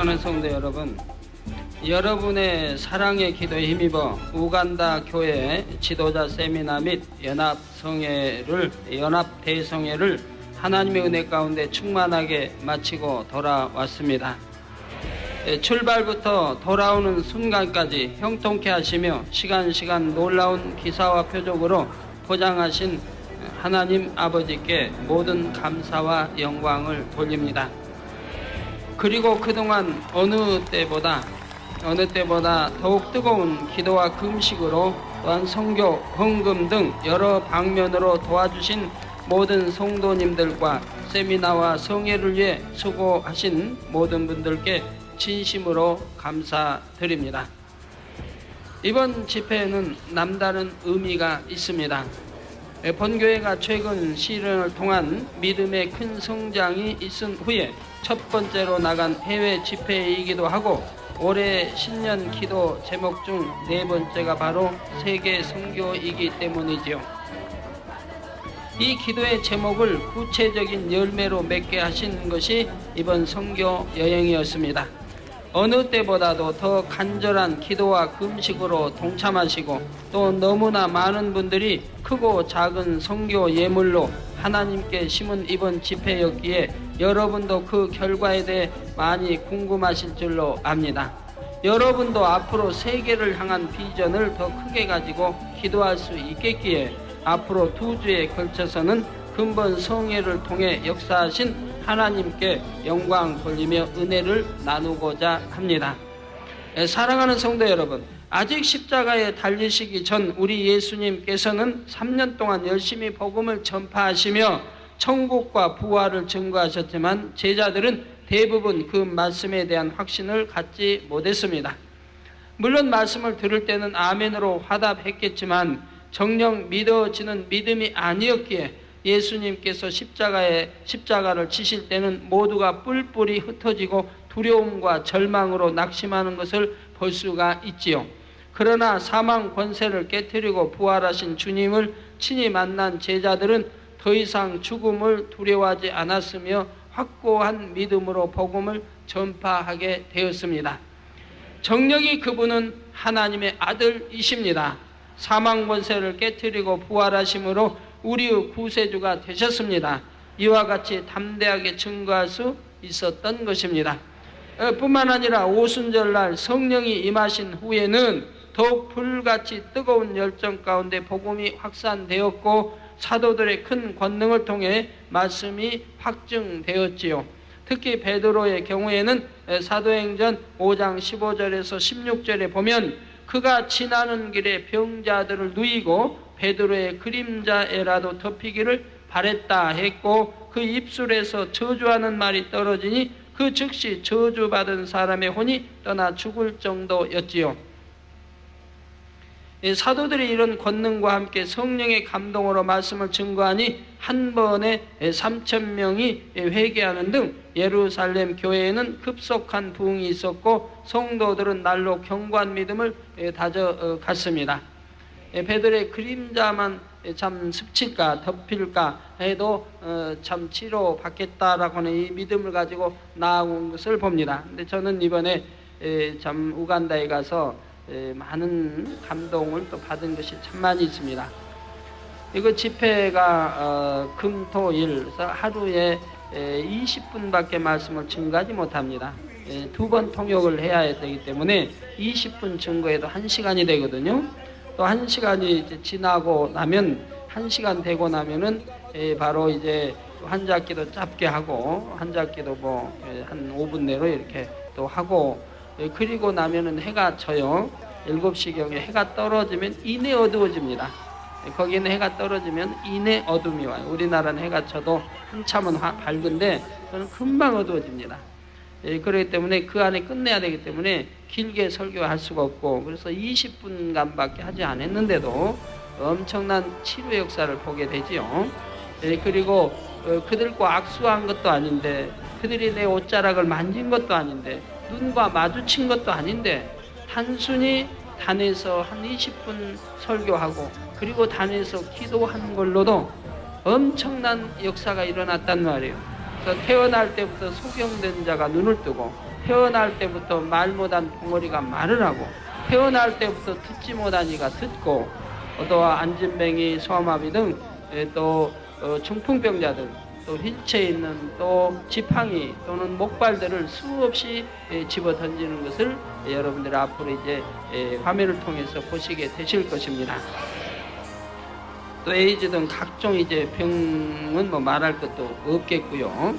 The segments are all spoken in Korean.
사랑하는 성도 여러분, 여러분의 사랑의 기도에 힘입어 우간다 교회 지도자 세미나 및 연합 대성회를 하나님의 은혜 가운데 충만하게 마치고 돌아왔습니다. 출발부터 돌아오는 순간까지 형통케 하시며 시간 놀라운 기사와 표적으로 보장하신 하나님 아버지께 모든 감사와 영광을 돌립니다. 그리고 그동안 어느 때보다 더욱 뜨거운 기도와 금식으로 또한 선교, 헌금 등 여러 방면으로 도와주신 모든 성도님들과 세미나와 성회를 위해 수고하신 모든 분들께 진심으로 감사드립니다. 이번 집회에는 남다른 의미가 있습니다. 본교회가 최근 시련을 통한 믿음의 큰 성장이 있은 후에 첫 번째로 나간 해외 집회이기도 하고, 올해 신년 기도 제목 중 네 번째가 바로 세계 선교이기 때문이지요. 이 기도의 제목을 구체적인 열매로 맺게 하신 것이 이번 선교 여행이었습니다. 어느 때보다도 더 간절한 기도와 금식으로 동참하시고, 또 너무나 많은 분들이 크고 작은 선교 예물로 하나님께 심은 이번 집회였기에 여러분도 그 결과에 대해 많이 궁금하실 줄로 압니다. 여러분도 앞으로 세계를 향한 비전을 더 크게 가지고 기도할 수 있겠기에 앞으로 2주에 걸쳐서는 근본 성회를 통해 역사하신 하나님께 영광 돌리며 은혜를 나누고자 합니다. 사랑하는 성도 여러분, 아직 십자가에 달리시기 전 우리 예수님께서는 3년 동안 열심히 복음을 전파하시며 천국과 부활을 증거하셨지만 제자들은 대부분 그 말씀에 대한 확신을 갖지 못했습니다. 물론 말씀을 들을 때는 아멘으로 화답했겠지만 정녕 믿어지는 믿음이 아니었기에 예수님께서 십자가를 치실 때는 모두가 뿔뿔이 흩어지고 두려움과 절망으로 낙심하는 것을 볼 수가 있지요. 그러나 사망 권세를 깨뜨리고 부활하신 주님을 친히 만난 제자들은 더 이상 죽음을 두려워하지 않았으며 확고한 믿음으로 복음을 전파하게 되었습니다. 정력이 그분은 하나님의 아들이십니다. 사망 권세를 깨뜨리고 부활하심으로 우리의 구세주가 되셨습니다. 이와 같이 담대하게 증거할 수 있었던 것입니다. 뿐만 아니라 오순절날 성령이 임하신 후에는 더욱 불같이 뜨거운 열정 가운데 복음이 확산되었고, 사도들의 큰 권능을 통해 말씀이 확증되었지요. 특히 베드로의 경우에는 사도행전 5장 15절에서 16절에 보면 그가 지나는 길에 병자들을 누이고 베드로의 그림자에라도 덮이기를 바랬다 했고, 그 입술에서 저주하는 말이 떨어지니 그 즉시 저주받은 사람의 혼이 떠나 죽을 정도였지요. 사도들이 이런 권능과 함께 성령의 감동으로 말씀을 증거하니 한 번에 3,000명이 회개하는 등 예루살렘 교회에는 급속한 부흥이 있었고, 성도들은 날로 견고한 믿음을 다져갔습니다. 베드로의 그림자만 참 스칠까 덮일까 해도 참 치료받겠다라고 하는 이 믿음을 가지고 나아온 것을 봅니다. 근데 저는 이번에 참 우간다에 가서 많은 감동을 또 받은 것이 참 많이 있습니다. 이거 집회가 금토일 하루에 20분밖에 말씀을 증거하지 못합니다. 2번 통역을 해야 되기 때문에 20분 증거에도 1시간이 되거든요. 또 1시간이 이제 지나고 나면 1시간 되고 나면은 바로 이제 한작기도 짧게 하고 한작기도 한 5분 내로 이렇게 또 하고, 그리고 나면은 해가 져요. 7시경에 해가 떨어지면 이내 어두워집니다. 거기는 해가 떨어지면 이내 어둠이 와요. 우리나라는 해가 져도 한참은 밝은데 그건 금방 어두워집니다. 그렇기 때문에 그 안에 끝내야 되기 때문에 길게 설교할 수가 없고, 그래서 20분간밖에 하지 않았는데도 엄청난 치료 역사를 보게 되지요. 그리고 그들과 악수한 것도 아닌데, 그들이 내 옷자락을 만진 것도 아닌데, 눈과 마주친 것도 아닌데 단순히 단에서 한 20분 설교하고 그리고 단에서 기도하는 걸로도 엄청난 역사가 일어났단 말이에요. 그래서 태어날 때부터 소경된 자가 눈을 뜨고, 태어날 때부터 말 못한 덩어리가 말을 하고, 태어날 때부터 듣지 못한 이가 듣고, 또 안진뱅이, 소아마비 등 또 중풍병자들, 또 휠체에 있는 또 지팡이 또는 목발들을 수없이 집어 던지는 것을 여러분들 앞으로 이제 화면을 통해서 보시게 되실 것입니다. 또 에이즈 등 각종 이제 병은 뭐 말할 것도 없겠고요.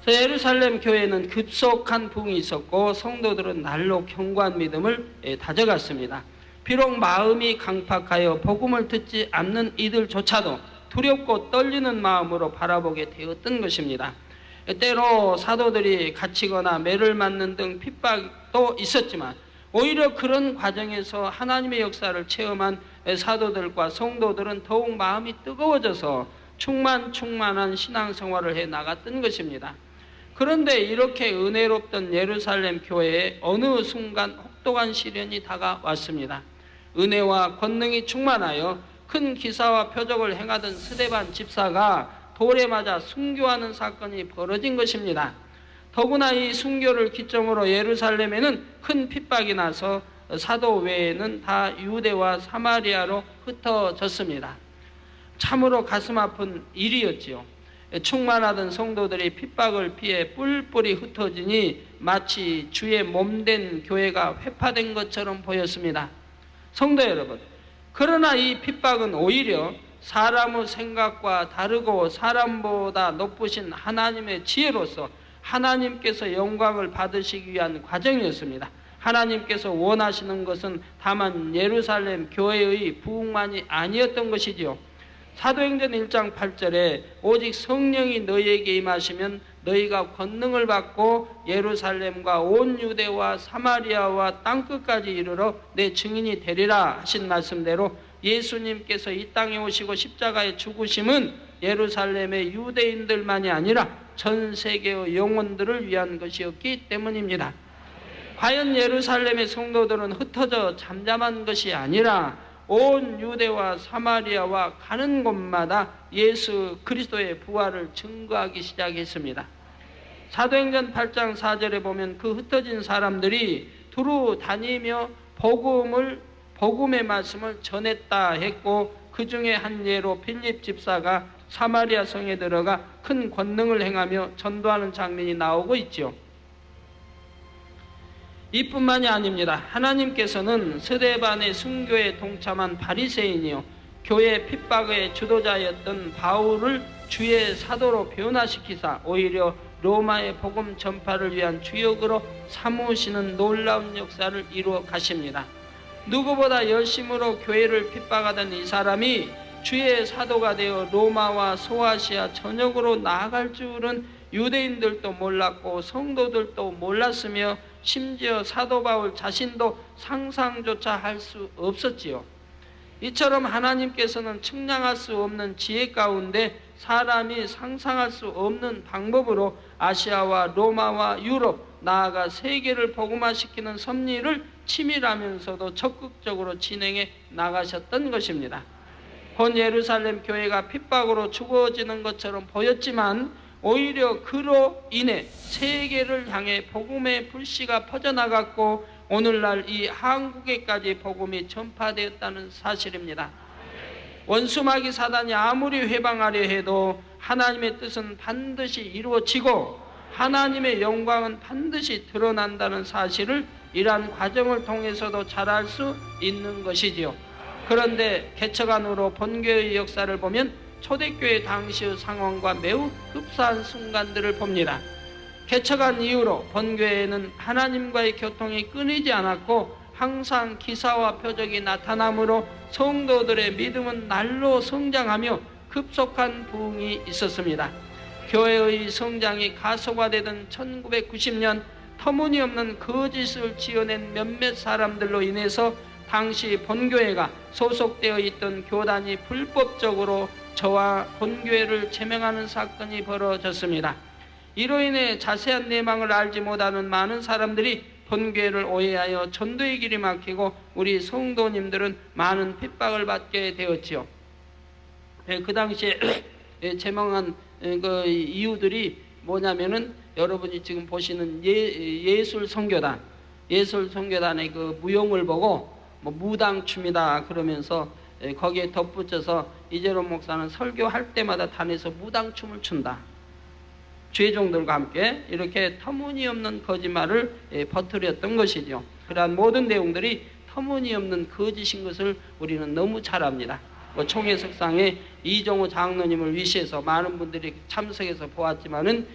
그래서 예루살렘 교회는 급속한 부흥이 있었고 성도들은 날로 견고한 믿음을 다져갔습니다. 비록 마음이 강팍하여 복음을 듣지 않는 이들조차도 두렵고 떨리는 마음으로 바라보게 되었던 것입니다. 때로 사도들이 갇히거나 매를 맞는 등 핍박도 있었지만 오히려 그런 과정에서 하나님의 역사를 체험한 사도들과 성도들은 더욱 마음이 뜨거워져서 충만한 신앙생활을 해 나갔던 것입니다. 그런데 이렇게 은혜롭던 예루살렘 교회에 어느 순간 혹독한 시련이 다가왔습니다. 은혜와 권능이 충만하여 큰 기사와 표적을 행하던 스데반 집사가 돌에 맞아 순교하는 사건이 벌어진 것입니다. 더구나 이 순교를 기점으로 예루살렘에는 큰 핍박이 나서 사도 외에는 다 유대와 사마리아로 흩어졌습니다. 참으로 가슴 아픈 일이었지요. 충만하던 성도들이 핍박을 피해 뿔뿔이 흩어지니 마치 주의 몸된 교회가 회파된 것처럼 보였습니다. 성도 여러분, 그러나 이 핍박은 오히려 사람의 생각과 다르고 사람보다 높으신 하나님의 지혜로서 하나님께서 영광을 받으시기 위한 과정이었습니다. 하나님께서 원하시는 것은 다만 예루살렘 교회의 부흥만이 아니었던 것이지요. 사도행전 1장 8절에 오직 성령이 너희에게 임하시면 너희가 권능을 받고 예루살렘과 온 유대와 사마리아와 땅끝까지 이르러 내 증인이 되리라 하신 말씀대로 예수님께서 이 땅에 오시고 십자가에 죽으심은 예루살렘의 유대인들만이 아니라 전 세계의 영혼들을 위한 것이었기 때문입니다. 과연 예루살렘의 성도들은 흩어져 잠잠한 것이 아니라 온 유대와 사마리아와 가는 곳마다 예수 그리스도의 부활을 증거하기 시작했습니다. 사도행전 8장 4절에 보면 그 흩어진 사람들이 두루 다니며 복음의 말씀을 전했다 했고, 그 중에 한 예로 필립 집사가 사마리아 성에 들어가 큰 권능을 행하며 전도하는 장면이 나오고 있죠. 이뿐만이 아닙니다. 하나님께서는 스데반의 순교에 동참한 바리새인이요 교회 핍박의 주도자였던 바울을 주의 사도로 변화시키사 오히려 로마의 복음 전파를 위한 주역으로 삼으시는 놀라운 역사를 이루어 가십니다. 누구보다 열심으로 교회를 핍박하던 이 사람이 주의 사도가 되어 로마와 소아시아 전역으로 나아갈 줄은 유대인들도 몰랐고 성도들도 몰랐으며 심지어 사도 바울 자신도 상상조차 할 수 없었지요. 이처럼 하나님께서는 측량할 수 없는 지혜 가운데 사람이 상상할 수 없는 방법으로 아시아와 로마와 유럽, 나아가 세계를 복음화시키는 섭리를 치밀하면서도 적극적으로 진행해 나가셨던 것입니다. 본 예루살렘 교회가 핍박으로 죽어지는 것처럼 보였지만 오히려 그로 인해 세계를 향해 복음의 불씨가 퍼져나갔고 오늘날 이 한국에까지 복음이 전파되었다는 사실입니다. 원수마귀 사단이 아무리 회방하려 해도 하나님의 뜻은 반드시 이루어지고 하나님의 영광은 반드시 드러난다는 사실을 이러한 과정을 통해서도 잘 알 수 있는 것이지요. 그런데 개척안으로 본교의 역사를 보면 초대교회 당시의 상황과 매우 흡사한 순간들을 봅니다. 개척한 이후로 본교회에는 하나님과의 교통이 끊이지 않았고 항상 기사와 표적이 나타나므로 성도들의 믿음은 날로 성장하며 급속한 부흥이 있었습니다. 교회의 성장이 가속화되던 1990년 터무니없는 거짓을 지어낸 몇몇 사람들로 인해서 당시 본교회가 소속되어 있던 교단이 불법적으로 저와 본교회를 제명하는 사건이 벌어졌습니다. 이로 인해 자세한 내막을 알지 못하는 많은 사람들이 본교회를 오해하여 전도의 길이 막히고 우리 성도님들은 많은 핍박을 받게 되었지요. 그 당시에 제명한 그 이유들이 뭐냐면은 여러분이 지금 보시는 예술 선교단의 그 무용을 보고 뭐 무당춤이다 그러면서 거기에 덧붙여서 이재론 목사는 설교할 때마다 단에서 무당춤을 춘다. 죄종들과 함께 이렇게 터무니없는 거짓말을 퍼뜨렸던 것이죠. 그러한 모든 내용들이 터무니없는 거짓인 것을 우리는 너무 잘 압니다. 총회석상에 이종호 장로님을 위시해서 많은 분들이 참석해서 보았지만은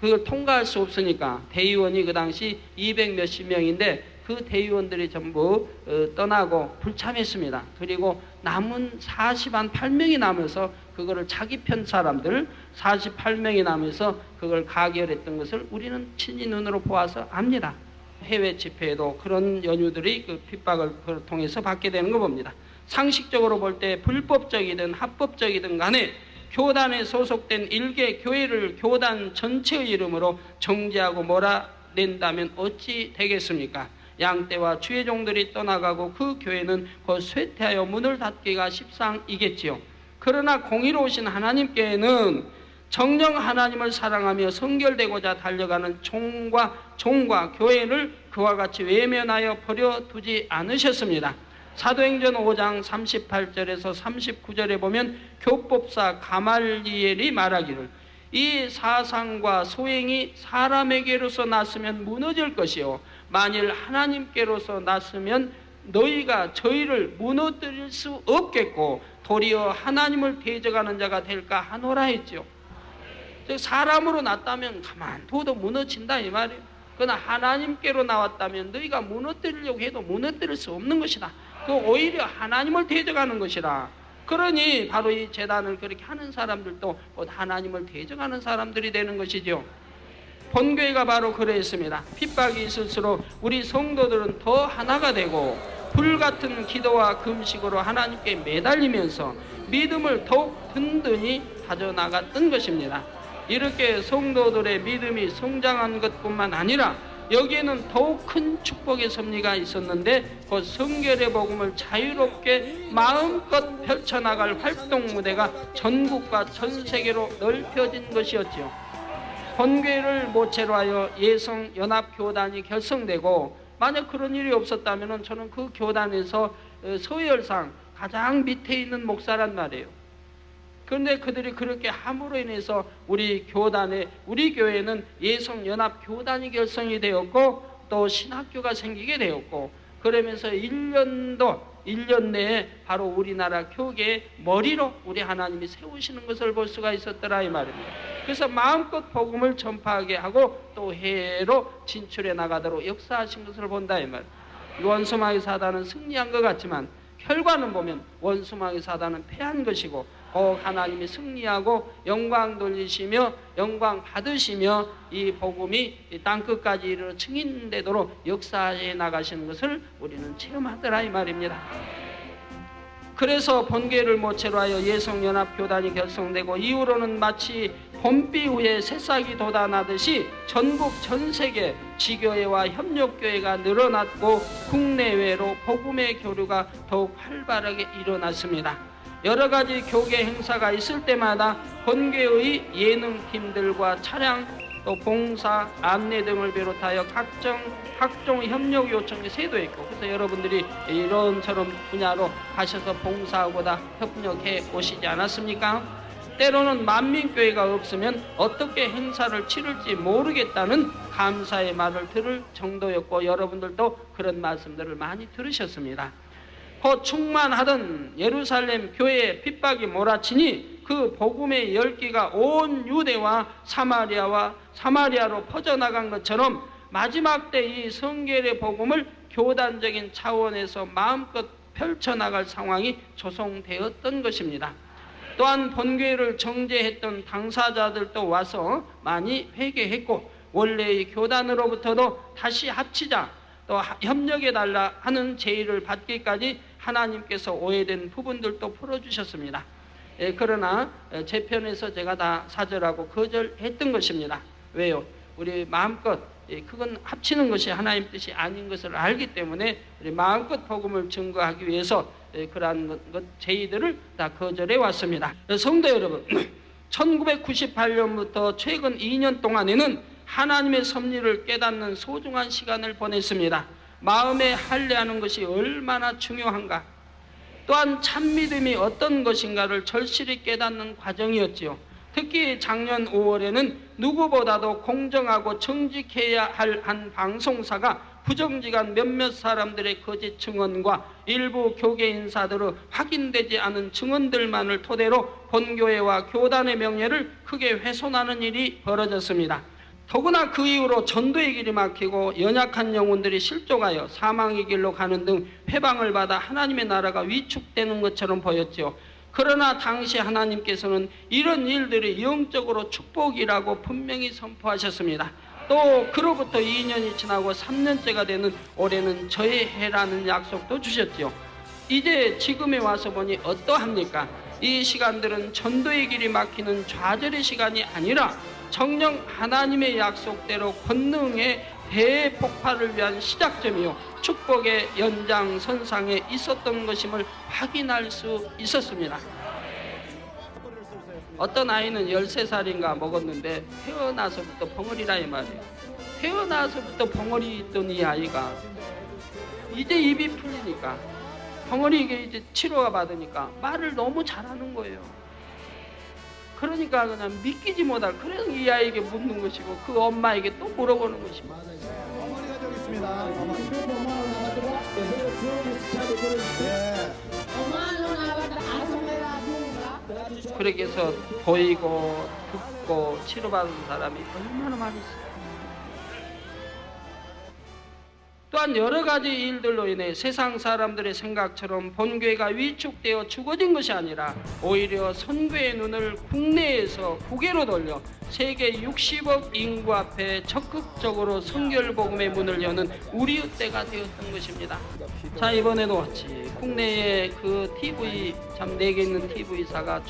그걸 통과할 수 없으니까 대의원이 그 당시 200 몇십 명인데 그 대의원들이 전부 떠나고 불참했습니다. 그리고 남은 48명이 남아서 그거를 자기 편 사람들 48명이 남아서 그걸 가결했던 것을 우리는 친히 눈으로 보아서 압니다. 해외 집회에도 그런 연유들이 그 핍박을 통해서 받게 되는 거 봅니다. 상식적으로 볼 때 불법적이든 합법적이든 간에 교단에 소속된 일개 교회를 교단 전체의 이름으로 정죄하고 몰아낸다면 어찌 되겠습니까? 양떼와 주의종들이 떠나가고 그 교회는 곧 쇠퇴하여 문을 닫기가 십상이겠지요. 그러나 공의로우신 하나님께는 정녕 하나님을 사랑하며 성결되고자 달려가는 종과 교회를 그와 같이 외면하여 버려두지 않으셨습니다. 사도행전 5장 38절에서 39절에 보면 교법사 가말리엘이 말하기를 이 사상과 소행이 사람에게로서 났으면 무너질 것이요 만일 하나님께로서 났으면 너희가 저희를 무너뜨릴 수 없겠고 도리어 하나님을 대적하는 자가 될까 하노라 했죠. 즉 사람으로 났다면 가만둬도 무너진다 이 말이에요. 그러나 하나님께로 나왔다면 너희가 무너뜨리려고 해도 무너뜨릴 수 없는 것이다. 그 오히려 하나님을 대적하는 것이라. 그러니 바로 이 제단을 그렇게 하는 사람들도 곧 하나님을 대적하는 사람들이 되는 것이죠. 본교회가 바로 그러했습니다. 핍박이 있을수록 우리 성도들은 더 하나가 되고 불같은 기도와 금식으로 하나님께 매달리면서 믿음을 더욱 든든히 다져나갔던 것입니다. 이렇게 성도들의 믿음이 성장한 것뿐만 아니라 여기에는 더욱 큰 축복의 섭리가 있었는데 그 성결의 복음을 자유롭게 마음껏 펼쳐나갈 활동 무대가 전국과 전 세계로 넓혀진 것이었지요. 본교회를 모체로 하여 예성연합교단이 결성되고 만약 그런 일이 없었다면 저는 그 교단에서 서열상 가장 밑에 있는 목사란 말이에요. 그런데 그들이 그렇게 함으로 인해서 우리 교회는 예성연합교단이 결성이 되었고 또 신학교가 생기게 되었고 그러면서 1년 내에 바로 우리나라 교계의 머리로 우리 하나님이 세우시는 것을 볼 수가 있었더라 이 말입니다. 그래서 마음껏 복음을 전파하게 하고 또 해외로 진출해 나가도록 역사하신 것을 본다 이 말입니다. 원수마귀 사단은 승리한 것 같지만 결과는 보면 원수마귀 사단은 패한 것이고 하나님이 승리하고 영광 돌리시며 영광 받으시며 이 복음이 땅끝까지 이르러 증인되도록 역사해 나가시는 것을 우리는 체험하더라 이 말입니다. 그래서 본교회를 모체로 하여 예성연합교단이 결성되고 이후로는 마치 봄비 후에 새싹이 돋아나듯이 전국 전 세계 지교회와 협력교회가 늘어났고 국내외로 복음의 교류가 더욱 활발하게 일어났습니다. 여러 가지 교계 행사가 있을 때마다 본교회의 예능팀들과 차량 또 봉사, 안내 등을 비롯하여 각종 협력 요청이 세도했고 그래서 여러분들이 이런저런 분야로 가셔서 봉사하고다 협력해 오시지 않았습니까? 때로는 만민교회가 없으면 어떻게 행사를 치를지 모르겠다는 감사의 말을 들을 정도였고 여러분들도 그런 말씀들을 많이 들으셨습니다. 곧 충만하던 예루살렘 교회에 핍박이 몰아치니 그 복음의 열기가 온 유대와 사마리아로 퍼져나간 것처럼 마지막 때 이 성결의 복음을 교단적인 차원에서 마음껏 펼쳐나갈 상황이 조성되었던 것입니다. 또한 본교회를 정죄했던 당사자들도 와서 많이 회개했고 원래의 교단으로부터도 다시 합치자 또 협력해달라 하는 제의를 받기까지 하나님께서 오해된 부분들도 풀어주셨습니다. 그러나 제 편에서 제가 다 사절하고 거절했던 것입니다. 왜요? 우리 마음껏 그건 합치는 것이 하나님 뜻이 아닌 것을 알기 때문에 우리 마음껏 복음을 증거하기 위해서 그러한 제의들을 다 거절해 왔습니다. 성도 여러분, 1998년부터 최근 2년 동안에는 하나님의 섭리를 깨닫는 소중한 시간을 보냈습니다. 마음에 할례하는 것이 얼마나 중요한가, 또한 참믿음이 어떤 것인가를 절실히 깨닫는 과정이었지요. 특히 작년 5월에는 누구보다도 공정하고 정직해야 할 한 방송사가 부정직한 몇몇 사람들의 거짓 증언과 일부 교계 인사들의 확인되지 않은 증언들만을 토대로 본교회와 교단의 명예를 크게 훼손하는 일이 벌어졌습니다. 더구나 그 이후로 전도의 길이 막히고 연약한 영혼들이 실족하여 사망의 길로 가는 등 회방을 받아 하나님의 나라가 위축되는 것처럼 보였지요. 그러나 당시 하나님께서는 이런 일들이 영적으로 축복이라고 분명히 선포하셨습니다. 또 그로부터 2년이 지나고 3년째가 되는 올해는 저의 해라는 약속도 주셨지요. 이제 지금에 와서 보니 어떠합니까? 이 시간들은 전도의 길이 막히는 좌절의 시간이 아니라 정녕 하나님의 약속대로 권능의 대폭발을 위한 시작점이요, 축복의 연장선상에 있었던 것임을 확인할 수 있었습니다. 어떤 아이는 13살인가 먹었는데 태어나서부터 벙어리라 이 말이에요. 태어나서부터 벙어리 있던 이 아이가 이제 입이 풀리니까, 벙어리 이제 치료가 받으니까 말을 너무 잘하는 거예요. 그러니까 그냥 믿기지 못할, 그래서 이 아이에게 묻는 것이고 그 엄마에게 또 물어보는 것입니다. 어머니가 저기 있습니다. 그렇게 해서 보이고 듣고 치료받은 사람이 얼마나 많이 있어요. 또한 여러 가지 일들로 인해 세상 사람들의 생각처럼 본교회가 위축되어 죽어진 것이 아니라 오히려 선교의 눈을 국내에서 국외로 돌려 세계 60억 인구 앞에 적극적으로 선결복음의 문을 여는 우리의 때가 되었던 것입니다. 자, 이번에도 같이 국내에 그 TV, 참 4개 있는 TV사가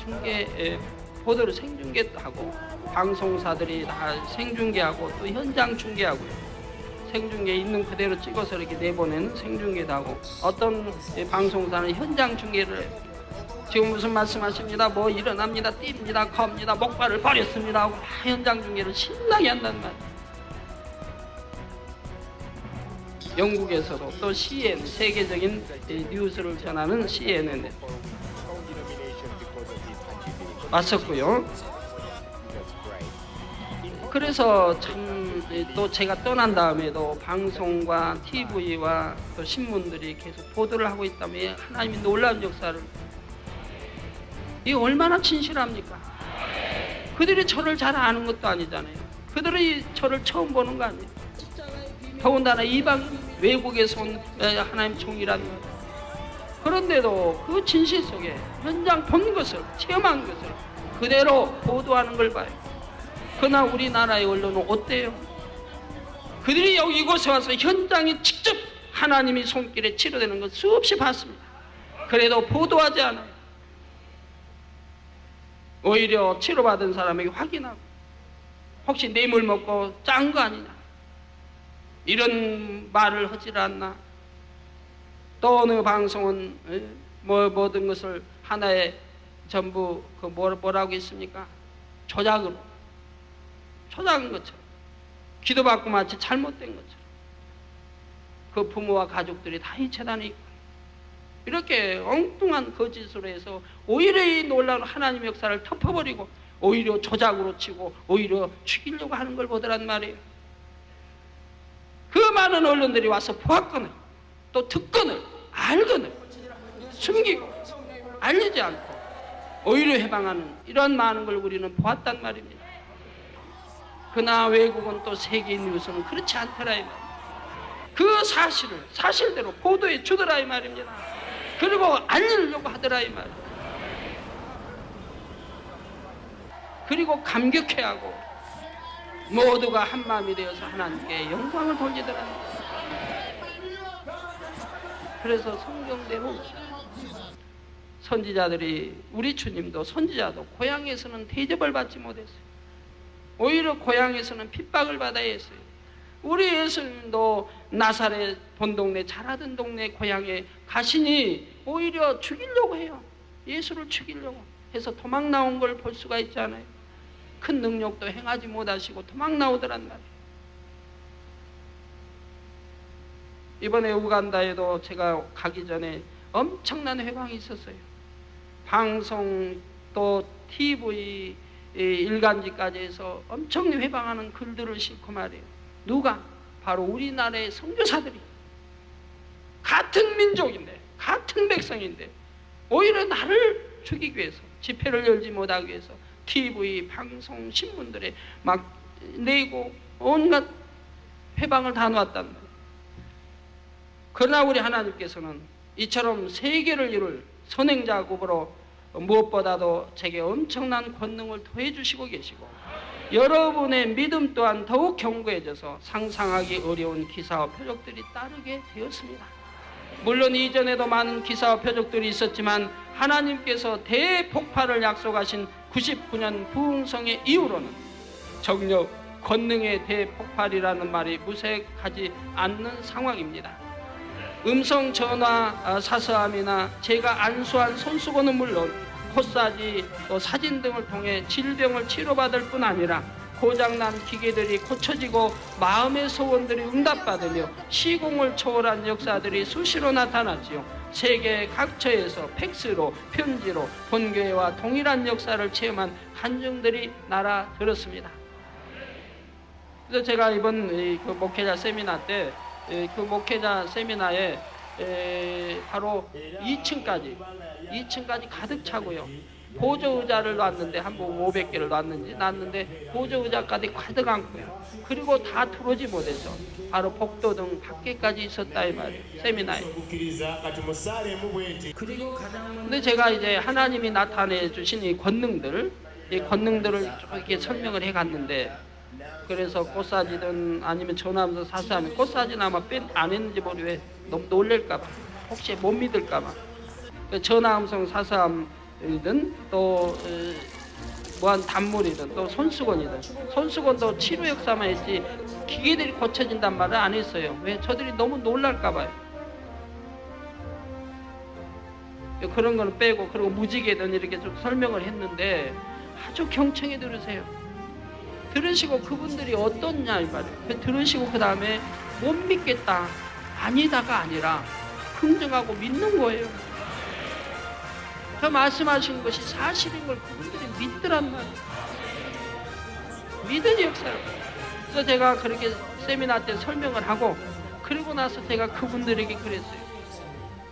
보도를 생중계하고 방송사들이 다 생중계하고 또 현장 중계하고요. 생중계 있는 그대로 찍어서 이렇게 내보내는 생중계도 하고, 어떤 방송사는 현장 중계를 해요. 지금 무슨 말씀하십니다, 뭐 일어납니다, 뜁니다, 겁니다, 목발을 버렸습니다 하고 다 현장 중계를 신나게 한단 말이에요. 영국에서도 또 CNN, 세계적인 뉴스를 전하는 CNN에 왔었고요. 그래서 참 또 제가 떠난 다음에도 방송과 TV와 또 신문들이 계속 보도를 하고 있다면 하나님이 놀라운 역사를, 이게 얼마나 진실합니까? 그들이 저를 잘 아는 것도 아니잖아요. 그들이 저를 처음 보는 거 아니에요. 더군다나 이방 외국에서 온 하나님 종이라는 것. 그런데도 그 진실 속에 현장 본 것을, 체험한 것을 그대로 보도하는 걸 봐요. 그러나 우리나라의 언론은 어때요? 그들이 여기 이곳에 와서 현장에 직접 하나님이 손길에 치료되는 것 수없이 봤습니다. 그래도 보도하지 않아요. 오히려 치료받은 사람에게 확인하고, 혹시 뇌물 먹고 짠 거 아니냐, 이런 말을 하지 않나. 또 어느 방송은 모든 것을 하나의 전부 그 뭐라고 했습니까? 조작한 것처럼, 기도받고 마치 잘못된 것처럼 그 부모와 가족들이 다 이 재단에 있고, 이렇게 엉뚱한 거짓으로 해서 오히려 이 놀라운 하나님의 역사를 덮어버리고 오히려 조작으로 치고 오히려 죽이려고 하는 걸 보더란 말이에요. 그 많은 언론들이 와서 보았거늘 또 듣거늘 알거늘 숨기고 알리지 않고 오히려 해방하는 이런 많은 걸 우리는 보았단 말입니다. 그러나 외국은 또 세계 뉴스는 그렇지 않더라 이 말입니다. 그 사실대로 보도해 주더라 이 말입니다. 그리고 알리려고 하더라 이 말입니다. 그리고 감격해하고 모두가 한 마음이 되어서 하나님께 영광을 돌리더라. 그래서 성경대로 선지자들이, 우리 주님도 선지자도 고향에서는 대접을 받지 못했어요. 오히려 고향에서는 핍박을 받아야 했어요. 우리 예수님도 나사렛 본동네, 자라던 동네 고향에 가시니 오히려 죽이려고 해요. 예수를 죽이려고. 해서 도망 나온 걸 볼 수가 있잖아요. 큰 능력도 행하지 못하시고 도망 나오더란 말이에요. 이번에 우간다에도 제가 가기 전에 엄청난 회방이 있었어요. 방송 또 TV 일간지까지 해서 엄청 회방하는 글들을 싣고 말이에요. 누가? 바로 우리나라의 선교사들이. 같은 민족인데 같은 백성인데 오히려 나를 죽이기 위해서, 집회를 열지 못하기 위해서 TV, 방송, 신문들에 막 내고 온갖 회방을 다 놓았단 말이에요. 그러나 우리 하나님께서는 이처럼 세계를 이룰 선행자급으로 무엇보다도 제게 엄청난 권능을 더해 주시고 계시고, 여러분의 믿음 또한 더욱 견고해져서 상상하기 어려운 기사와 표적들이 따르게 되었습니다. 물론 이전에도 많은 기사와 표적들이 있었지만 하나님께서 대폭발을 약속하신 99년 부흥성의 이후로는 정력, 권능의 대폭발이라는 말이 무색하지 않는 상황입니다. 음성 전화 사서함이나 제가 안수한 손수건은 물론 코사지 또 사진 등을 통해 질병을 치료받을 뿐 아니라 고장난 기계들이 고쳐지고 마음의 소원들이 응답받으며 시공을 초월한 역사들이 수시로 나타났지요. 세계 각처에서 팩스로, 편지로 본교회와 동일한 역사를 체험한 간증들이 날아들었습니다. 그래서 제가 이번 그 목회자 세미나 때 그 목회자 세미나에 바로 2층까지 가득 차고요. 보조의자를 놨는데 한 번 500개를 놨는데 보조의자까지 가득 앉고요. 그리고 다 들어오지 못해서 바로 복도등 밖에까지 있었다 이 말이에요. 세미나에. 그리고 근데 제가 이제 하나님이 나타내 주신 이 권능들을 이렇게 설명을 해 갔는데, 그래서 꽃사지든 아니면 전화하면서 사서하면 꽃사지는 아마 안 했는지 모르겠어요. 너무 놀랄까봐, 혹시 못 믿을까봐. 전화음성 사서함이든 또 무한 단물이든 또 손수건이든, 손수건도 치료 역사만 했지 기계들이 고쳐진단 말을 안 했어요. 왜? 저들이 너무 놀랄까봐요. 그런 거는 빼고, 그리고 무지개든 이렇게 좀 설명을 했는데 아주 경청해 들으세요. 들으시고 그분들이 어떻냐 이 말이에요. 들으시고 그 다음에 못 믿겠다, 아니다가 아니라 긍정하고 믿는 거예요. 저 말씀하신 것이 사실인 걸 그분들이 믿더란 말이에요. 믿은 역사를. 그래서 제가 그렇게 세미나 때 설명을 하고, 그리고 나서 제가 그분들에게 그랬어요.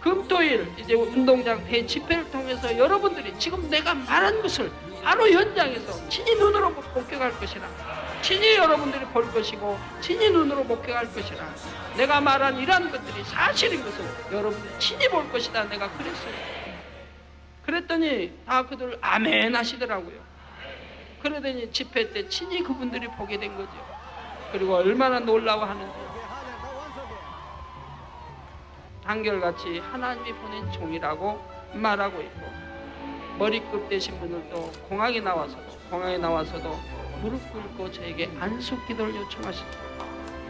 금토일 이제 운동장 대집회를 통해서 여러분들이 지금 내가 말한 것을 바로 현장에서 친히 눈으로 목격할 것이라, 친히 여러분들이 볼 것이고 친히 눈으로 목격할 것이라, 내가 말한 이러한 것들이 사실인 것을 여러분들이 친히 볼 것이다, 내가 그랬어요. 그랬더니 다 그들 아멘 하시더라고요. 그러더니 집회 때 친히 그분들이 보게 된 거죠. 그리고 얼마나 놀라워하는지. 한결같이 하나님이 보낸 종이라고 말하고 있고, 머리끝 되신 분들도 공항에 나와서도 무릎 꿇고 저에게 안수 기도를 요청하시죠.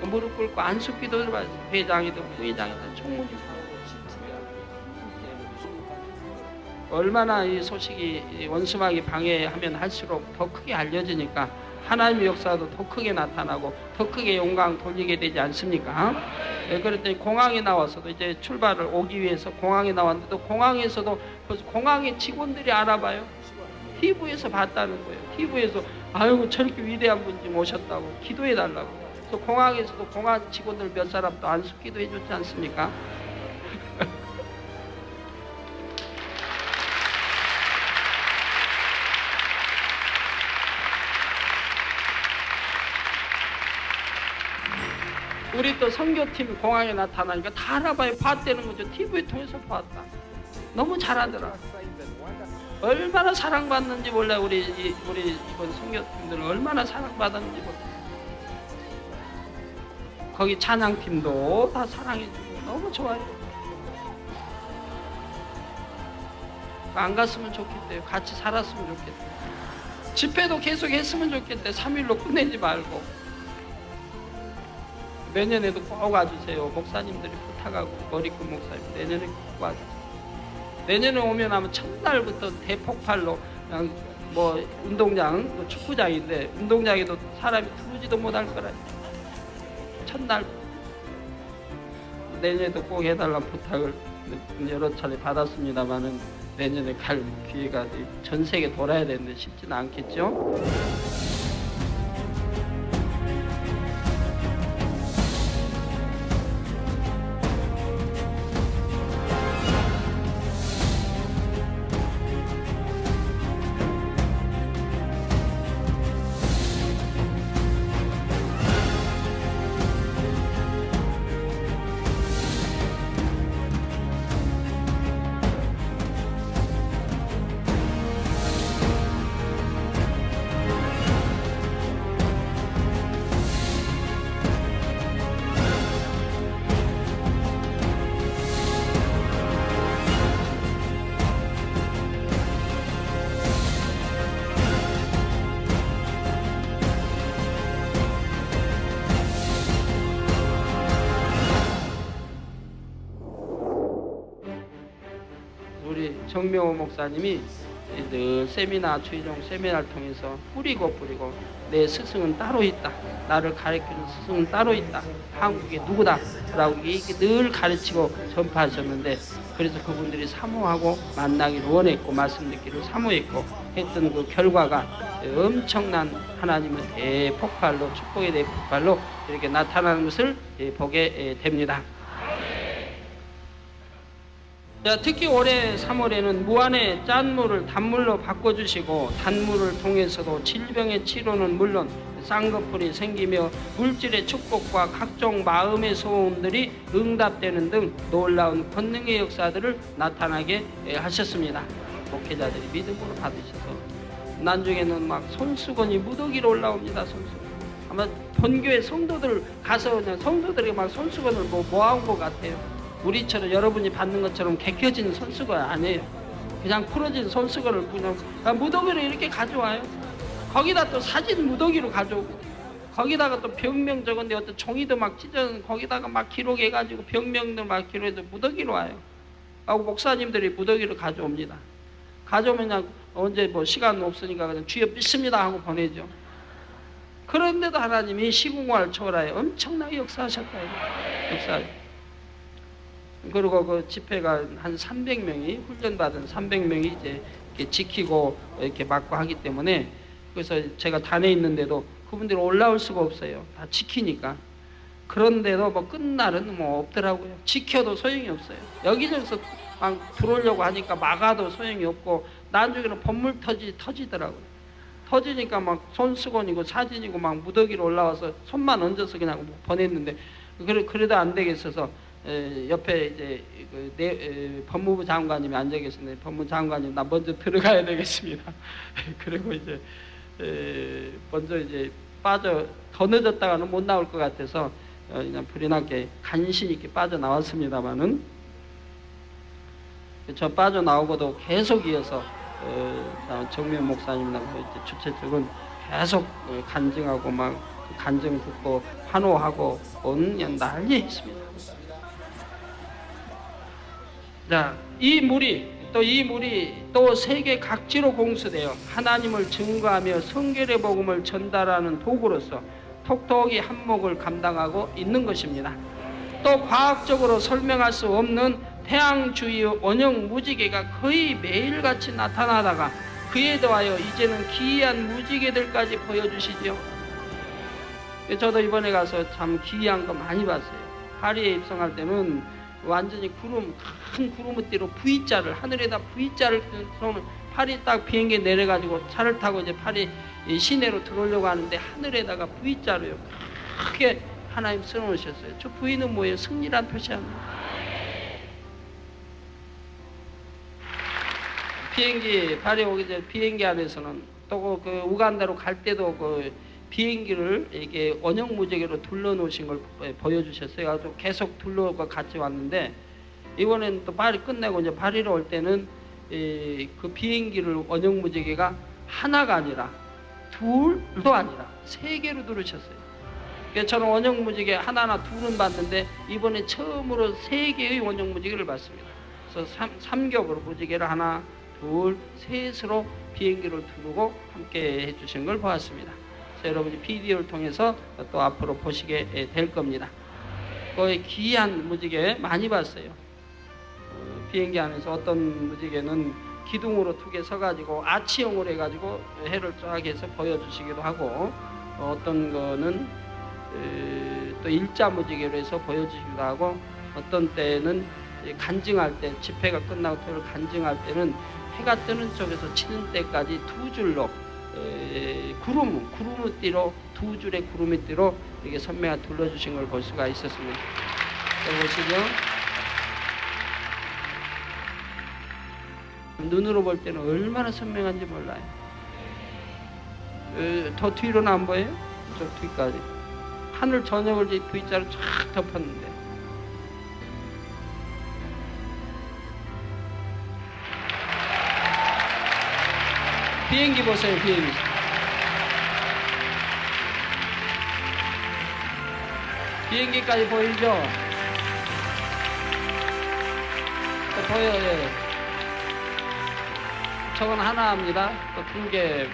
무릎 꿇고 안수 기도를 받으세요. 회장이든 부회장이든 총무이든. 얼마나 이 소식이 원수막이 방해하면 할수록 더 크게 알려지니까 하나님의 역사도 더 크게 나타나고 더 크게 영광 돌리게 되지 않습니까? 그랬더니 공항에 나와서도 이제 출발을 오기 위해서 공항에 나왔는데도, 공항에서도 벌써 공항의 직원들이 알아봐요. TV에서 봤다는 거예요. TV에서 아이고 저렇게 위대한 분이 오셨다고 기도해 달라고. 그래서 공항에서도 공항 직원들 몇 사람도 안수 기도해 줬지 않습니까? 우리 또 선교팀 공항에 나타나니까 다 알아봐요. 봤다는 거죠. TV 통해서 봤다. 너무 잘하더라. 얼마나 사랑받는지 몰라요. 우리 이번 선교팀들은 얼마나 사랑받았는지 몰라요. 거기 찬양팀도 다 사랑해주고 너무 좋아요. 안 갔으면 좋겠대요. 같이 살았으면 좋겠대요. 집회도 계속 했으면 좋겠대. 3일로 끝내지 말고. 내년에도 꼭 와주세요. 목사님들이 부탁하고, 머리끝 목사님 내년에 꼭 와주세요. 내년에 오면 아마 첫날부터 대폭발로 그냥 뭐 운동장, 뭐 축구장인데 운동장에도 사람이 들어오지도 못할 거라. 첫날 내년에도 꼭 해달라는 부탁을 여러 차례 받았습니다만은 내년에 갈 기회가 전 세계 돌아야 되는데 쉽지는 않겠죠. 우리 정명호 목사님이 늘 세미나, 주의종 세미나를 통해서 뿌리고 내 스승은 따로 있다, 나를 가르치는 스승은 따로 있다, 한국의 누구다 라고 이렇게 늘 가르치고 전파하셨는데, 그래서 그분들이 사모하고 만나기를 원했고 말씀 듣기를 사모했고 했던 그 결과가 엄청난 하나님의 대폭발로, 축복의 대폭발로 이렇게 나타나는 것을 보게 됩니다. 자, 특히 올해 3월에는 무한의 짠물을 단물로 바꿔주시고, 단물을 통해서도 질병의 치료는 물론 쌍꺼풀이 생기며 물질의 축복과 각종 마음의 소원들이 응답되는 등 놀라운 권능의 역사들을 나타나게 하셨습니다. 목회자들이 믿음으로 받으셔서 나중에는 막 손수건이 무더기로 올라옵니다. 손수건. 아마 본교회 성도들 가서 그냥 성도들이 막 손수건을 모아온 것 같아요. 우리처럼 여러분이 받는 것처럼 개켜진 손수건 아니에요. 그냥 풀어진 손수건을 그냥 무더기로 이렇게 가져와요. 거기다 또 사진 무더기로 가져오고, 거기다가 또 병명 적은데 어떤 종이도 막 찢어 거기다가 막 기록해가지고 병명도 막 기록해서 무더기로 와요. 하고 목사님들이 무더기로 가져옵니다. 가져오면 그냥 언제 뭐 시간 없으니까 그냥 주여 믿습니다 하고 보내죠. 그런데도 하나님이 시공간을 초월하여 엄청나게 역사하셨다. 역사. 그리고 그 집회가 한 300명이 훈련받은 300명이 이제 이렇게 지키고 이렇게 막고 하기 때문에, 그래서 제가 단에 있는데도 그분들이 올라올 수가 없어요. 다 지키니까. 그런데도 뭐 끝날은 뭐 없더라고요. 지켜도 소용이 없어요. 여기저기서 막 들어오려고 하니까 막아도 소용이 없고, 나중에는 법물 터지더라고요. 터지니까 막 손수건이고 사진이고 막 무더기로 올라와서 손만 얹어서 그냥 보냈는데, 그래도 안 되겠어서 옆에 이제 법무부 장관님이 앉아 계시는데, 법무부 장관님 나 먼저 들어가야 되겠습니다. 그리고 이제 먼저 이제 더 늦었다가는 못 나올 것 같아서 그냥 불이 나게 간신히 이렇게 빠져나왔습니다만은, 저 빠져나오고도 계속 이어서 정명 목사님이나 이제 주최 측은 계속 간증하고 막 간증 듣고 환호하고 온 난리 했습니다. 자, 이 물이 또 세계 각지로 공수되어 하나님을 증거하며 성결의 복음을 전달하는 도구로서 톡톡이 한몫을 감당하고 있는 것입니다. 또 과학적으로 설명할 수 없는 태양 주위의 원형 무지개가 거의 매일같이 나타나다가 그에 더하여 이제는 기이한 무지개들까지 보여주시죠. 저도 이번에 가서 참 기이한 거 많이 봤어요. 파리에 입성할 때는 완전히 큰 구름 띠로 V자를, 하늘에다 V자를 쏘는, 파리 딱 비행기 내려가지고 차를 타고 이제 파리 시내로 들어오려고 하는데 하늘에다가 V자로요 크게 하나님 써놓으셨어요. 저 V는 뭐예요? 승리란 표시합니다. 비행기, 파리 오기 전에 비행기 안에서는 또 그 우간다로 갈 때도 그 비행기를 이게 원형 무지개로 둘러놓으신 걸 보여주셨어요. 아주 계속 둘러가 같이 왔는데, 이번엔 또 파리 끝내고 이제 파리로 올 때는 그 비행기를 원형 무지개가 하나가 아니라 둘도 아니라 3개로 두르셨어요. 그래서 저는 원형 무지개 하나나 둘은 봤는데, 이번에 처음으로 3개의 원형 무지개를 봤습니다. 그래서 3겹으로 무지개를 하나, 둘, 셋으로 비행기를 두르고 함께 해주신 걸 보았습니다. 그래서 여러분이 비디오를 통해서 또 앞으로 보시게 될 겁니다. 거의 귀한 무지개 많이 봤어요. 비행기 안에서 어떤 무지개는 기둥으로 두 개 서가지고 아치형으로 해가지고 해를 쫙 해서 보여주시기도 하고, 어떤 거는 또 일자 무지개로 해서 보여주시기도 하고, 어떤 때는 간증할 때, 집회가 끝나고 토요일 간증할 때는 해가 뜨는 쪽에서 치는 때까지 두 줄로 구름띠로, 두 줄의 구름띠로 이렇게 선명하게 둘러주신 걸 볼 수가 있었습니다. 보시죠. 눈으로 볼 때는 얼마나 선명한지 몰라요. 더 뒤로는 안 보여요? 저 뒤까지. 하늘 저녁을 V자로 쫙 덮었는데. 비행기 보세요, 비행기. 비행기까지 보이죠? 보여요. 예. 저건 하나입니다. 또 두 개.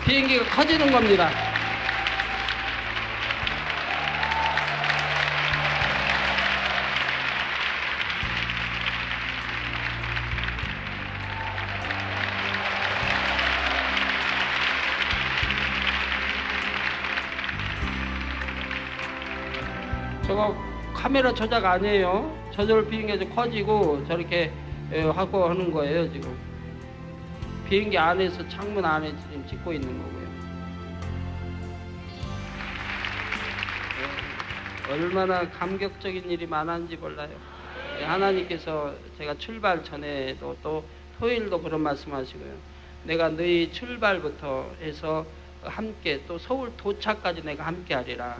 비행기가 커지는 겁니다. 저거 카메라 조작 아니에요. 저절로 비행기가 커지고 저렇게 하고 하는 거예요. 지금 비행기 안에서, 창문 안에 지금 찍고 있는 거고요. 얼마나 감격적인 일이 많았는지 몰라요. 하나님께서 제가 출발 전에도 또 토요일도 그런 말씀하시고요. 내가 너희 출발부터 해서 함께, 또 서울 도착까지 내가 함께 하리라.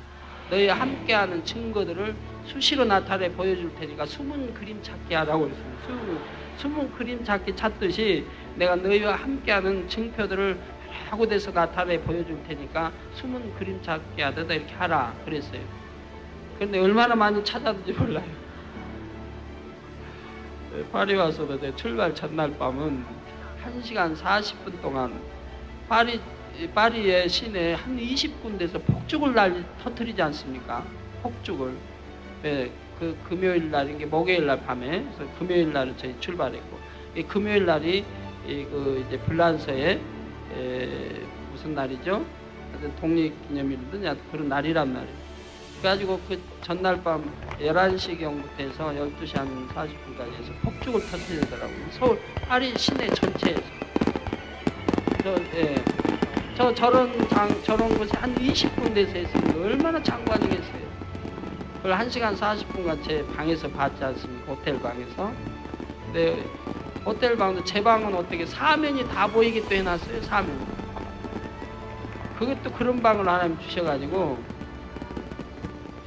너희 함께하는 증거들을 수시로 나타내 보여줄 테니까 숨은 그림 찾기 하라고 했습니다. 숨은 그림 찾기 찾듯이 내가 너희와 함께하는 증표들을 여러 곳에서 나타내 보여줄 테니까 숨은 그림 찾기 하다 이렇게 하라 그랬어요. 그런데 얼마나 많이 찾았는지 몰라요. 파리 와서도 내 출발 전날 밤은 1시간 40분 동안 파리의 시내 한 20군데에서 폭죽을 터뜨리지 않습니까? 폭죽을. 네, 그 금요일 날인 게 목요일 날 밤에, 그래서 금요일 날은 저희 출발했고, 이 금요일 날이 이제 불란서에 무슨 날이죠? 독립기념일이든 그런 날이란 말이에요. 그래가지고 그 전날 밤 11시경부터 해서 12시 한 40분까지 해서 폭죽을 터뜨리더라고요. 서울 파리 시내 전체에서. 저런 곳이 한 20군데에서 했으면 얼마나 장관이겠어요. 그걸 1시간 40분간 제 방에서 봤지 않습니까? 호텔 방에서. 근데 호텔 방도, 제 방은 어떻게 사면이 다 보이게 또 해놨어요. 사면. 그것도 그런 방을 하나님 주셔가지고,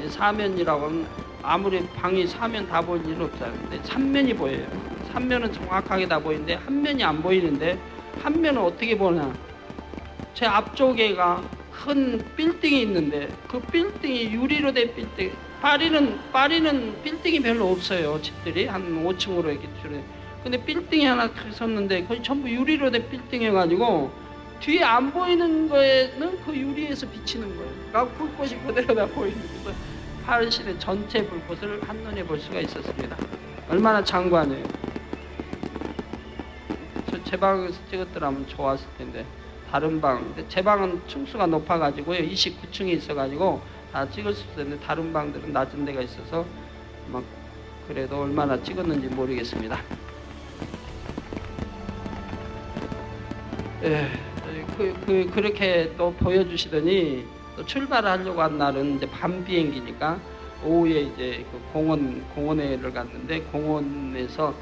사면이라고 하면 아무리 방이 사면 다 보일 일은 없잖아요. 근데 3면이 보여요. 3면은 정확하게 다 보이는데 한 면이 안 보이는데, 한 면은 어떻게 보나? 제 앞쪽에가 큰 빌딩이 있는데 그 빌딩이 유리로 된 빌딩. 파리는 빌딩이 별로 없어요. 집들이 한 5층으로 이렇게 줄여. 근데 빌딩이 하나 섰는데 거의 전부 유리로 된 빌딩이어가지고 뒤에 안 보이는 거에는 그 유리에서 비치는 거예요. 그러니까 불꽃이 그대로 다 보이는 거예요. 파리 시내 전체 불꽃을 한눈에 볼 수가 있었습니다. 얼마나 장관이에요. 제 방에서 찍었더라면 좋았을 텐데. 다른 방, 근데 제 방은 층수가 높아가지고요, 29층에 있어가지고 다 찍을 수 있는데 다른 방들은 낮은 데가 있어서 막 그래도 얼마나 찍었는지 모르겠습니다. 그렇게 또 보여주시더니, 또 출발하려고 한 날은 이제 밤 비행기니까 오후에 이제 그 공원에를 갔는데, 공원에서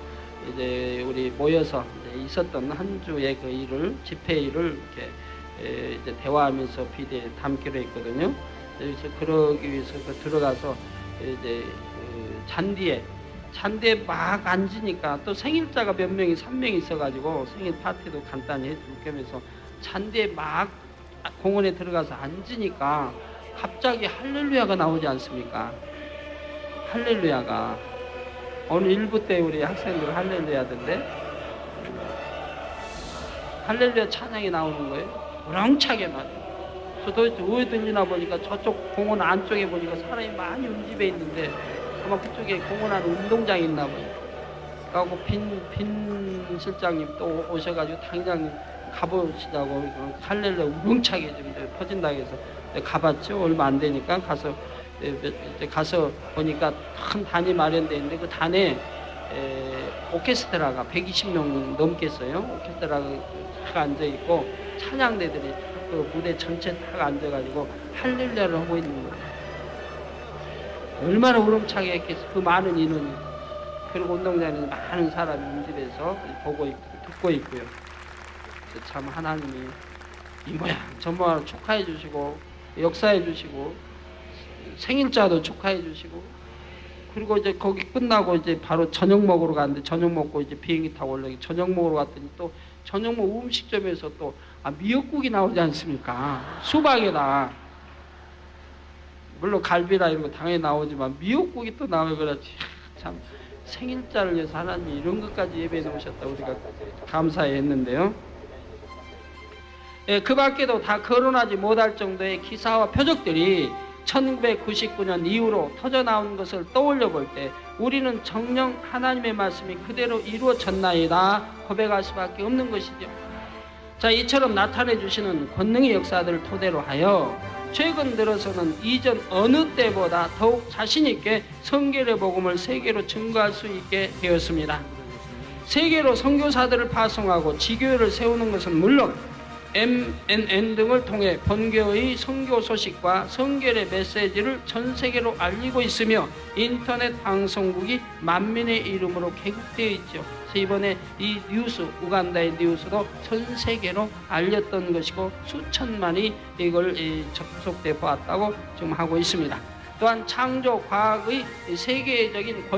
이제 우리 모여서 이제 있었던 한 주의 그 일을, 집회 일을 이렇게 이제 대화하면서 비디오에 담기로 했거든요. 그래서 그러기 위해서 들어가서 이제 그 잔디에 막 앉으니까, 또 생일자가 몇 명이 3명이 있어가지고 생일 파티도 간단히 해줄 겸해서 잔디에 막 공원에 들어가서 앉으니까 갑자기 할렐루야가 나오지 않습니까? 할렐루야가 오늘 1부 때 우리 학생들 할렐루야 하던데 할렐루야 찬양이 나오는 거예요. 우렁차게 말이에요. 저 도대체 왜 든지나 보니까 저쪽 공원 안쪽에 보니까 사람이 많이 운집해 있는데 아마 그쪽에 공원 안에 운동장이 있나 봐요. 그래갖고 빈 실장님 또 오셔가지고 당장 가보시자고 할렐루야 우렁차게 좀 퍼진다고 해서 가봤죠. 얼마 안 되니까 가서 보니까 큰 단이 마련되어 있는데 그 단에 오케스트라가 120명 넘겠어요. 오케스트라가 딱 앉아있고 찬양대들이 그 무대 전체 딱 앉아가지고 할렐루야를 하고 있는 거예요. 얼마나 우렁차게 했겠어. 그 많은 인원이. 그리고 운동장에는 많은 사람이 운집해서 보고 있고 듣고 있고요. 참 하나님이 이 모양 저 모양 축하해 주시고 역사해 주시고 생일자도 축하해 주시고 그리고 이제 거기 끝나고 이제 바로 저녁 먹으러 갔는데 저녁 먹고 이제 비행기 타고 올라 저녁 먹으러 갔더니 또 저녁 먹 음식점에서 또 미역국이 나오지 않습니까? 수박에다 물론 갈비라 이런 거 당연히 나오지만 미역국이 또 나오면 그렇지. 참 생일자를 위해서 하나님이 이런 것까지 예배해 놓으셨다 우리가 감사해 했는데요. 예, 그 밖에도 다 거론하지 못할 정도의 기사와 표적들이 1999년 이후로 터져나온 것을 떠올려 볼 때 우리는 정녕 하나님의 말씀이 그대로 이루어졌나이다 고백할 수밖에 없는 것이죠. 자, 이처럼 나타내 주시는 권능의 역사들을 토대로 하여 최근 들어서는 이전 어느 때보다 더욱 자신 있게 성결의 복음을 세계로 증거할 수 있게 되었습니다. 세계로 선교사들을 파송하고 지교회를 세우는 것은 물론 MNN 등을 통해 본교의 선교 소식과 성결의 메시지를 전 세계로 알리고 있으며 인터넷 방송국이 만민의 이름으로 개국되어 있죠. 그래서 이번에 이 뉴스, 우간다의 뉴스도 전 세계로 알렸던 것이고 수천만이 이걸 접속돼 보았다고 지금 하고 있습니다. 또한 창조 과학의 세계적인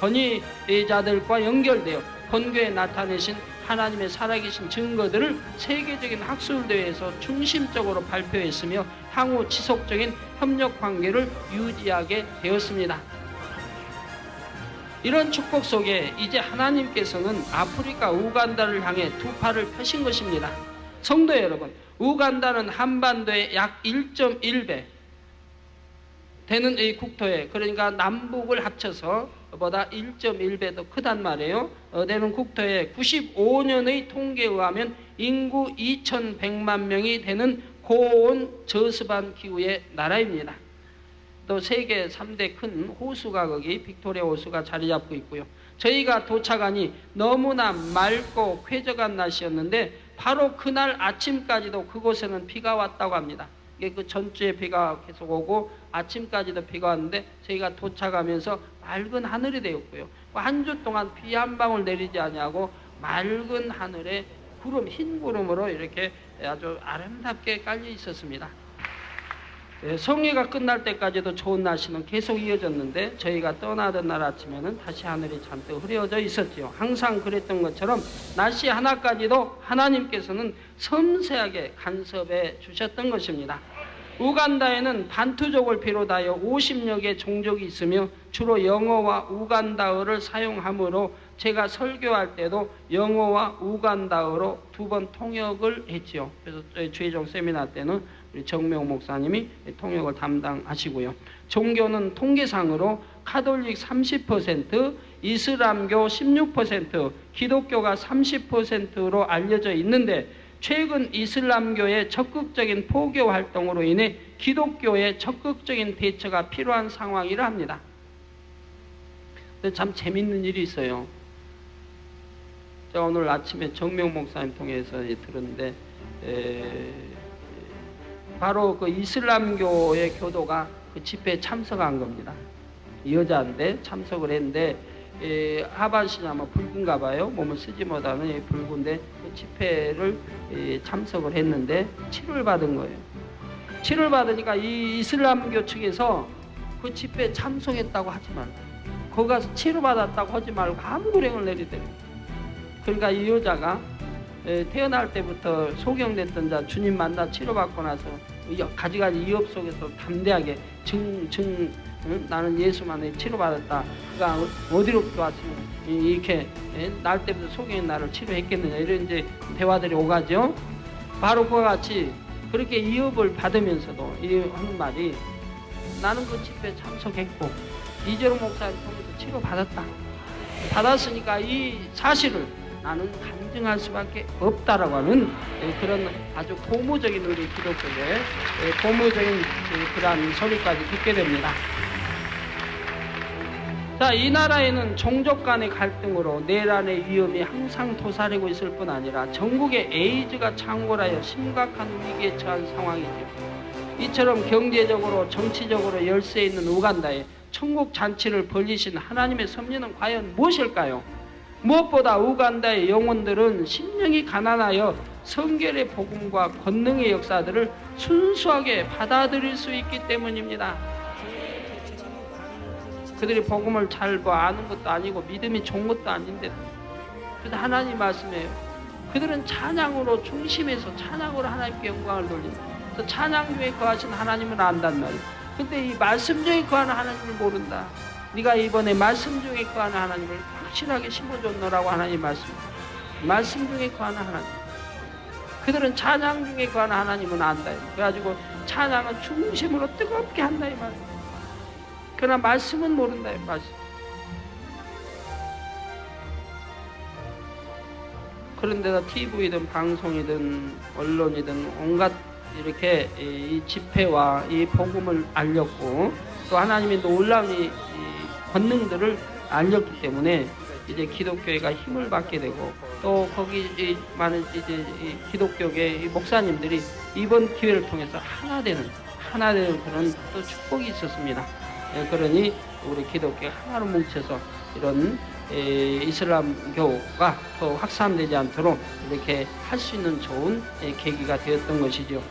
권위자들과 연결되어 본교에 나타내신 하나님의 살아계신 증거들을 세계적인 학술대회에서 중심적으로 발표했으며 향후 지속적인 협력 관계를 유지하게 되었습니다. 이런 축복 속에 이제 하나님께서는 아프리카 우간다를 향해 두 팔을 펴신 것입니다. 성도 여러분, 우간다는 한반도의 약 1.1배 되는 이 국토에, 그러니까 남북을 합쳐서 보다 1.1배 더 크단 말이에요. 되는 국토에 95년의 통계에 의하면 인구 2100만 명이 되는 고온 저습한 기후의 나라입니다. 또 세계 3대 큰 호수가 거기 빅토리아 호수가 자리 잡고 있고요. 저희가 도착하니 너무나 맑고 쾌적한 날씨였는데 바로 그날 아침까지도 그곳에는 비가 왔다고 합니다. 이게 그 전주에 비가 계속 오고 아침까지도 비가 왔는데 저희가 도착하면서 맑은 하늘이 되었고요. 한 주 동안 비 한 방울 내리지 아니하고 맑은 하늘에 구름, 흰 구름으로 이렇게 아주 아름답게 깔려 있었습니다. 성회가 끝날 때까지도 좋은 날씨는 계속 이어졌는데 저희가 떠나던 날 아침에는 다시 하늘이 잔뜩 흐려져 있었지요. 항상 그랬던 것처럼 날씨 하나까지도 하나님께서는 섬세하게 간섭해 주셨던 것입니다. 우간다에는 반투족을 비롯하여 50여 개 종족이 있으며 주로 영어와 우간다어를 사용하므로 제가 설교할 때도 영어와 우간다어로 2번 통역을 했지요. 그래서 주의종 세미나 때는 우리 정명 목사님이 통역을 담당하시고요. 종교는 통계상으로 카톨릭 30%, 이슬람교 16%, 기독교가 30%로 알려져 있는데 최근 이슬람교의 적극적인 포교 활동으로 인해 기독교의 적극적인 대처가 필요한 상황이라 합니다. 근데 참 재밌는 일이 있어요. 제가 오늘 아침에 정명 목사님 통해서 들었는데 바로 그 이슬람교의 교도가 그 집회에 참석한 겁니다. 여자인데 참석을 했는데 하반신이 아마 붉은가 봐요. 몸을 쓰지 못하는 붉은데 그 집회를 참석을 했는데 치료를 받은 거예요. 치료를 받으니까 이 이슬람교 측에서 그 집회에 참석했다고 하지 말고 거기 가서 치료받았다고 하지 말고 감구령을 내리더래요. 그러니까 이 여자가 태어날 때부터 소경됐던 자 주님 만나 치료받고 나서 가지가지 위협 속에서 담대하게 응? 나는 예수만에 치료받았다. 그가 어디로부터 왔으면 이렇게 날 때부터 소경이 나를 치료했겠느냐, 이런 이제 대화들이 오가죠. 바로 그와 같이 그렇게 이업을 받으면서도 이 하는 말이, 나는 그 집회에 참석했고 이재로 목사를 통해서 치료받았다. 받았으니까 이 사실을 나는 간증할 수밖에 없다라고 하는 그런 아주 고무적인 우리 기독교의 고무적인 그러한 소리까지 듣게 됩니다. 자, 이 나라에는 종족 간의 갈등으로 내란의 위험이 항상 도사리고 있을 뿐 아니라 전국에 에이즈가 창궐하여 심각한 위기에 처한 상황이죠. 이처럼 경제적으로 정치적으로 열세 있는 우간다에 천국 잔치를 벌리신 하나님의 섭리는 과연 무엇일까요? 무엇보다 우간다의 영혼들은 심령이 가난하여 성결의 복음과 권능의 역사들을 순수하게 받아들일 수 있기 때문입니다. 그들이 복음을 잘 아는 것도 아니고 믿음이 좋은 것도 아닌데, 그래서 하나님 말씀이에요. 그들은 찬양으로 중심에서 찬양으로 하나님께 영광을 돌린다. 그래서 찬양 중에 거하신 하나님을 안단 말이에요. 근데 이 말씀 중에 거하는 하나님을 모른다. 네가 이번에 말씀 중에 거하는 하나님을 확실하게 심어줬노라고 하나님 말씀 중에 거하는 하나님. 그들은 찬양 중에 거하는 하나님은 안다. 그래가지고 찬양은 중심으로 뜨겁게 한다 이 말이에요. 그러나 말씀은 모른다 이 말씀. 그런데다 TV든 방송이든 언론이든 온갖 이렇게 이 집회와 이 복음을 알렸고, 또 하나님의 놀라운 이 권능들을 알렸기 때문에 이제 기독교회가 힘을 받게 되고, 또 거기 많은 이제 기독교계 목사님들이 이번 기회를 통해서 하나 되는 그런 또 축복이 있었습니다. 그러니 우리 기독교 하나로 뭉쳐서 이런 이슬람교가 더 확산되지 않도록 이렇게 할 수 있는 좋은 계기가 되었던 것이죠.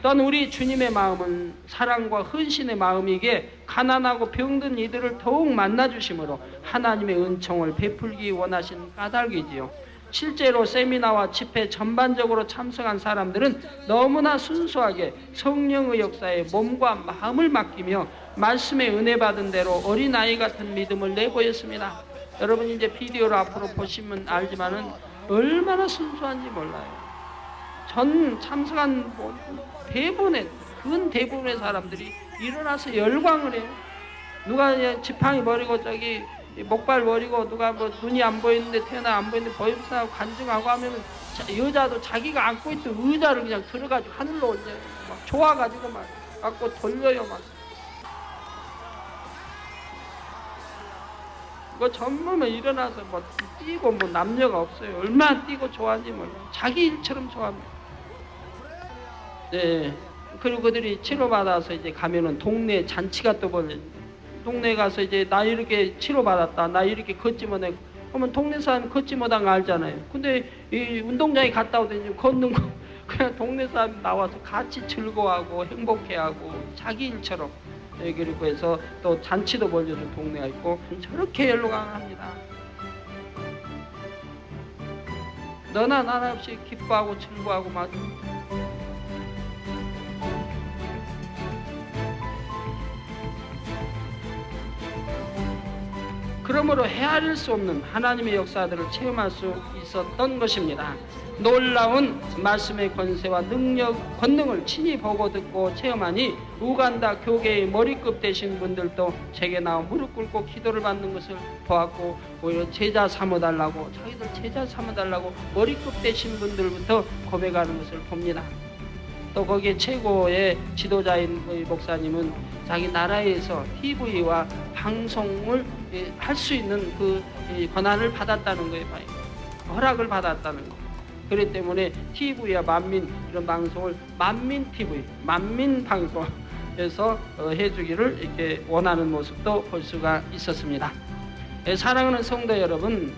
또한 우리 주님의 마음은 사랑과 헌신의 마음이기에 가난하고 병든 이들을 더욱 만나주심으로 하나님의 은총을 베풀기 원하신 까닭이지요. 실제로 세미나와 집회 전반적으로 참석한 사람들은 너무나 순수하게 성령의 역사에 몸과 마음을 맡기며 말씀의 은혜 받은 대로 어린아이 같은 믿음을 내보였습니다. 여러분 이제 비디오를 앞으로 보시면 알지만은 얼마나 순수한지 몰라요. 전 참석한 근 대부분의 사람들이 일어나서 열광을 해요. 누가 지팡이 버리고 저기 목발 버리고, 누가 뭐 눈이 안 보이는데 태어나 안 보이는데 보임사하고 간증하고 하면은 여자도 자기가 안고 있던 의자를 그냥 들어가지고 하늘로 올려요. 막 좋아가지고 막 갖고 돌려요 막. 그거 전부면 일어나서 뭐 뛰고 뭐 남녀가 없어요. 얼마나 뛰고 좋아하는지 몰라요. 자기 일처럼 좋아합니다. 네. 그리고 그들이 치료받아서 이제 가면은 동네 잔치가 또 벌려요. 동네 가서 이제 나 이렇게 치료받았다, 나 이렇게 걷지 못해, 그러면 동네 사람 걷지 못한 거 알잖아요. 근데 이 운동장에 갔다 오더니 걷는 거 그냥 동네 사람 나와서 같이 즐거워하고 행복해하고 자기 일처럼. 그리고 해서 또 잔치도 벌려준 동네가 있고 저렇게 열광합니다. 너나 나나 없이 기뻐하고 즐거워하고 막. 그러므로 헤아릴 수 없는 하나님의 역사들을 체험할 수 있었던 것입니다. 놀라운 말씀의 권세와 능력, 권능을 친히 보고 듣고 체험하니 우간다 교계의 머리급 되신 분들도 제게 나와 무릎 꿇고 기도를 받는 것을 보았고, 오히려 제자 삼아달라고, 자기들 제자 삼아달라고 머리급 되신 분들부터 고백하는 것을 봅니다. 또 거기에 최고의 지도자인 목사님은 자기 나라에서 TV와 방송을 할 수 있는 그 권한을 받았다는 거예요. 허락을 받았다는 거예요. 그렇기 때문에 TV와 만민 이런 방송을 만민 TV, 만민 방송에서 해주기를 이렇게 원하는 모습도 볼 수가 있었습니다. 사랑하는 성도 여러분,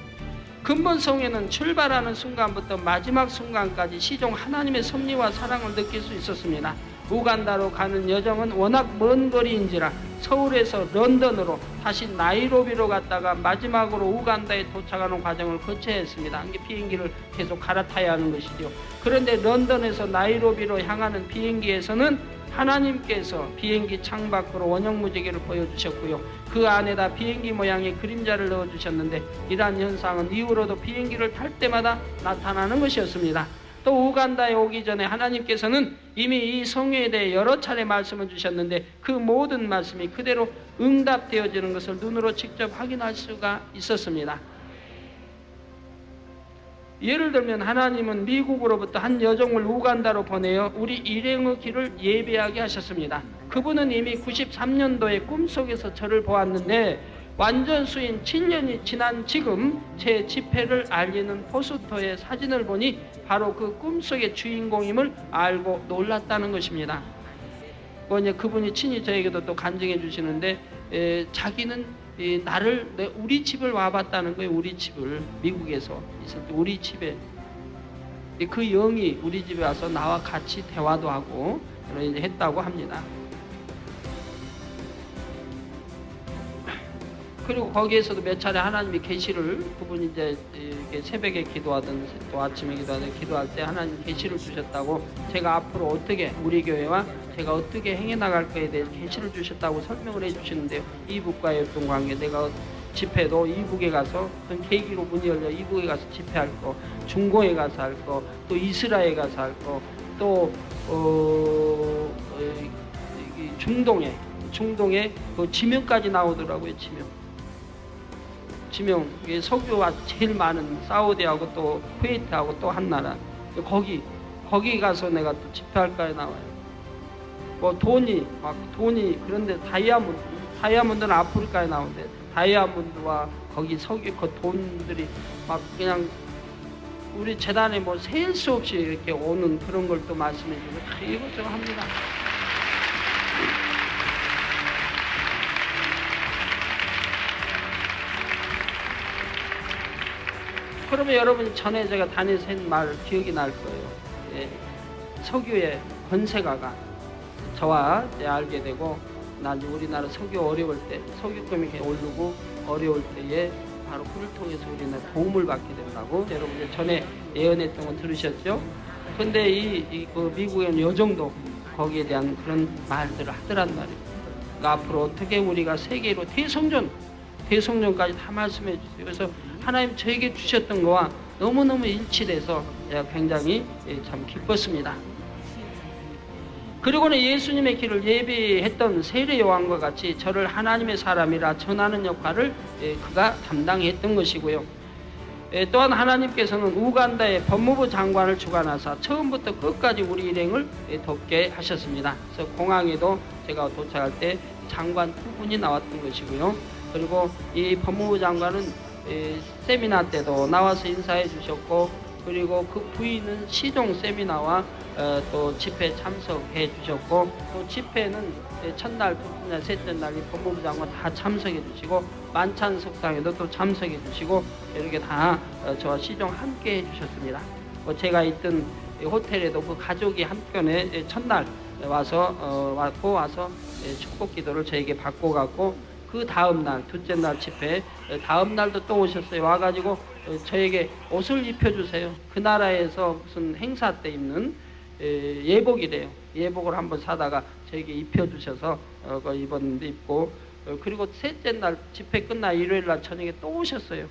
근본성에는 출발하는 순간부터 마지막 순간까지 시종 하나님의 섭리와 사랑을 느낄 수 있었습니다. 우간다로 가는 여정은 워낙 먼 거리인지라 서울에서 런던으로 다시 나이로비로 갔다가 마지막으로 우간다에 도착하는 과정을 거쳐야 했습니다. 이게 비행기를 계속 갈아타야 하는 것이죠. 그런데 런던에서 나이로비로 향하는 비행기에서는 하나님께서 비행기 창밖으로 원형 무지개를 보여주셨고요. 그 안에다 비행기 모양의 그림자를 넣어주셨는데 이러한 현상은 이후로도 비행기를 탈 때마다 나타나는 것이었습니다. 또 우간다에 오기 전에 하나님께서는 이미 이 성회에 대해 여러 차례 말씀을 주셨는데 그 모든 말씀이 그대로 응답되어지는 것을 눈으로 직접 확인할 수가 있었습니다. 예를 들면 하나님은 미국으로부터 한 여종을 우간다로 보내어 우리 일행의 길을 예배하게 하셨습니다. 그분은 이미 93년도에 꿈속에서 저를 보았는데 완전 수인 7년이 지난 지금 제 집회를 알리는 포스터의 사진을 보니 바로 그 꿈속의 주인공임을 알고 놀랐다는 것입니다. 그분이 친히 저에게도 또 간증해 주시는데 자기는 우리 집을 와봤다는 거예요. 우리 집을 미국에서 있을 때 우리 집에 그 영이 우리 집에 와서 나와 같이 대화도 하고 했다고 합니다. 그리고 거기에서도 몇 차례 하나님이 계시를 그분이 이제 새벽에 기도하든 또 아침에 기도할 때 하나님 계시를 주셨다고 제가 앞으로 어떻게 우리 교회와 제가 어떻게 행해 나갈 거에 대해 계시를 주셨다고 설명을 해주시는데요. 이북과의 어떤 관계, 내가 집회도 이북에 가서 어떤 계기로 문이 열려 이북에 가서 집회할 거, 중공에 가서 할 거, 또 이스라엘에 가서 할 거, 또 중동에 그 지명까지 나오더라고요. 지명 석유가 제일 많은 사우디하고 또 쿠웨이트하고 또 한 나라 거기 가서 내가 또 집회할까에 나와요. 돈이 그런데 다이아몬드는 아프리카에 나오는데 다이아몬드와 거기 석유 그 돈들이 막 그냥 우리 재단에 셀 수 없이 이렇게 오는 그런 걸 또 말씀해 주고 다 이것저것 합니다. 그러면 여러분이 전에 제가 다니면서 한 말 기억이 날 거예요. 석유의 권세가가 저와 알게 되고 나중에 우리나라 석유 어려울 때 석유금이 오르고 어려울 때에 바로 그를 통해서 우리는 도움을 받게 된다고 여러분 전에 예언했던 거 들으셨죠? 근데 그 미국의 여정도 거기에 대한 그런 말들을 하더란 말이에요. 그러니까 앞으로 어떻게 우리가 세계로 대성전까지 다 말씀해 주세요. 그래서 하나님 저에게 주셨던 거와 너무너무 일치돼서 제가 굉장히 참 기뻤습니다. 그리고는 예수님의 길을 예비했던 세례 요한과 같이 저를 하나님의 사람이라 전하는 역할을 그가 담당했던 것이고요. 또한 하나님께서는 우간다의 법무부 장관을 주관하사 처음부터 끝까지 우리 일행을 돕게 하셨습니다. 그래서 공항에도 제가 도착할 때 장관 두 분이 나왔던 것이고요. 그리고 이 법무부 장관은 세미나 때도 나와서 인사해 주셨고, 그리고 그 부인은 시종 세미나와 또 집회 참석해 주셨고, 또 집회는 첫날, 둘째날, 셋째 날 이 법무부 장관 다 참석해 주시고, 만찬 석상에도 또 참석해 주시고, 이렇게 다 저와 시종 함께 해 주셨습니다. 제가 있던 호텔에도 그 가족이 한꺼번에 첫날 와서 축복 기도를 저에게 받고 갔고, 그 다음날, 둘째 날 집회, 다음 날도 또 오셨어요. 와가지고 저에게 옷을 입혀주세요. 그 나라에서 무슨 행사 때 입는 예복이래요. 예복을 한번 사다가 저에게 입혀주셔서 입었는데 입고, 그리고 셋째 날 집회 끝나 일요일 날 저녁에 또 오셨어요.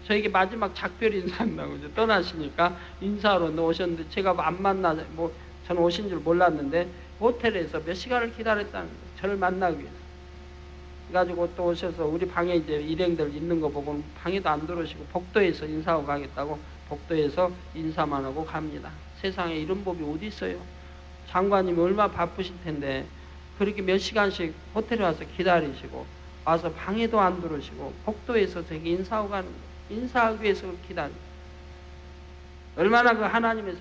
저에게 마지막 작별 인사한다고 이제 떠나시니까 인사하러 오셨는데 제가 안 저는 오신 줄 몰랐는데 호텔에서 몇 시간을 기다렸다는 거예요. 저를 만나기 위해서. 그래가지고 또 오셔서 우리 방에 이제 일행들 있는 거 보고 방에도 안 들어오시고 복도에서 인사하고 가겠다고 복도에서 인사만 하고 갑니다. 세상에 이런 법이 어디 있어요? 장관님이 얼마나 바쁘실 텐데 그렇게 몇 시간씩 호텔에 와서 기다리시고 와서 방에도 안 들어오시고 복도에서 되게 인사하고 가는 거예요. 인사하기 위해서 기다리고, 얼마나 그 하나님의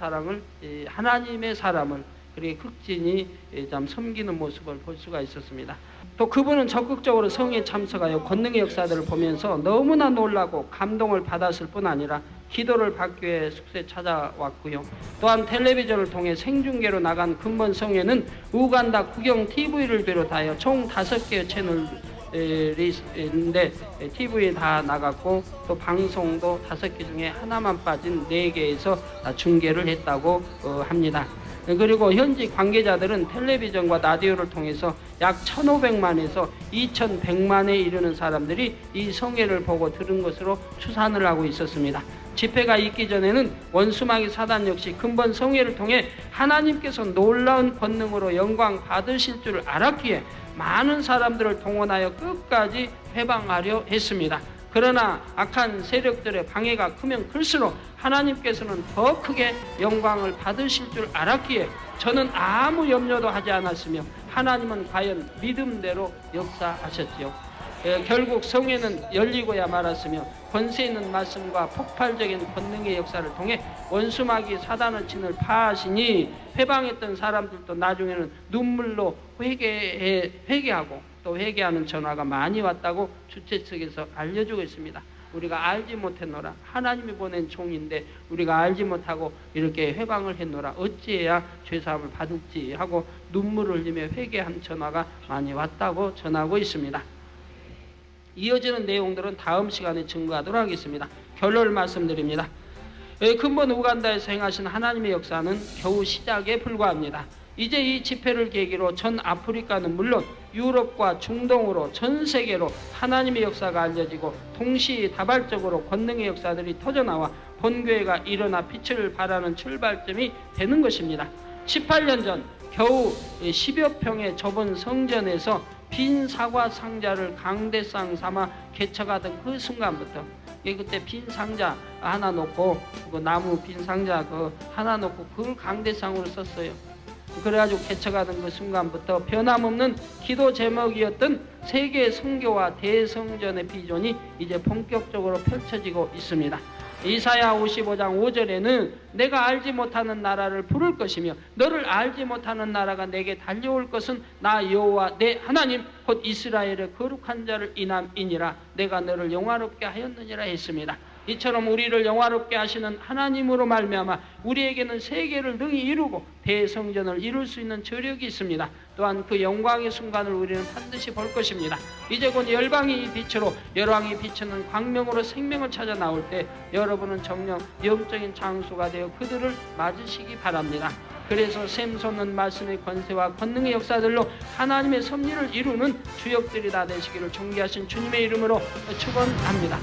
사람을 그렇게 극진히 참 섬기는 모습을 볼 수가 있었습니다. 또 그분은 적극적으로 성회에 참석하여 권능의 역사들을 보면서 너무나 놀라고 감동을 받았을 뿐 아니라 기도를 받기 위해 숙소에 찾아왔고요. 또한 텔레비전을 통해 생중계로 나간 근본 성회는 우간다 국영 TV를 비롯하여 총 5개의 채널이 있는데 TV에 다 나갔고, 또 방송도 5개 중에 하나만 빠진 4개에서 중계를 했다고 합니다. 그리고 현지 관계자들은 텔레비전과 라디오를 통해서 약 1,500만에서 2,100만에 이르는 사람들이 이 성회를 보고 들은 것으로 추산을 하고 있었습니다. 집회가 있기 전에는 원수마귀 사단 역시 근본 성회를 통해 하나님께서 놀라운 권능으로 영광 받으실 줄 알았기에 많은 사람들을 동원하여 끝까지 회방하려 했습니다. 그러나 악한 세력들의 방해가 크면 클수록 하나님께서는 더 크게 영광을 받으실 줄 알았기에 저는 아무 염려도 하지 않았으며 하나님은 과연 믿음대로 역사하셨지요. 결국 성회는 열리고야 말았으며 권세 있는 말씀과 폭발적인 권능의 역사를 통해 원수마귀 사단의 진을 파하시니 회방했던 사람들도 나중에는 눈물로 회개하고 또 회개하는 전화가 많이 왔다고 주최 측에서 알려주고 있습니다. 우리가 알지 못했노라. 하나님이 보낸 종인데 우리가 알지 못하고 이렇게 회방을 했노라. 어찌해야 죄사함을 받을지 하고 눈물을 흘리며 회개한 전화가 많이 왔다고 전하고 있습니다. 이어지는 내용들은 다음 시간에 증거하도록 하겠습니다. 결론을 말씀드립니다. 근본 우간다에서 행하신 하나님의 역사는 겨우 시작에 불과합니다. 이제 이 집회를 계기로 전 아프리카는 물론 유럽과 중동으로 전 세계로 하나님의 역사가 알려지고 동시다발적으로 권능의 역사들이 터져나와 본교회가 일어나 빛을 발하는 출발점이 되는 것입니다. 18년 전 겨우 10여 평의 좁은 성전에서 빈 사과 상자를 강대상 삼아 개척하던 그 순간부터 그때 빈 상자 하나 놓고 그 나무 빈 상자 하나 놓고 그걸 강대상으로 썼어요. 그래가지고 개척하던 그 순간부터 변함없는 기도 제목이었던 세계 선교와 대성전의 비전이 이제 본격적으로 펼쳐지고 있습니다. 이사야 55장 5절에는 내가 알지 못하는 나라를 부를 것이며 너를 알지 못하는 나라가 내게 달려올 것은 나 여호와 내 하나님 곧 이스라엘의 거룩한 자를 인함이니라. 내가 너를 영화롭게 하였느니라 했습니다. 이처럼 우리를 영화롭게 하시는 하나님으로 말미암아 우리에게는 세계를 능히 이루고 대성전을 이룰 수 있는 저력이 있습니다. 또한 그 영광의 순간을 우리는 반드시 볼 것입니다. 이제 곧 열방이 이 빛으로 열왕이 비추는 광명으로 생명을 찾아 나올 때 여러분은 정녕 영적인 장수가 되어 그들을 맞으시기 바랍니다. 그래서 샘솟는 말씀의 권세와 권능의 역사들로 하나님의 섭리를 이루는 주역들이 다 되시기를 존귀하신 주님의 이름으로 축원합니다.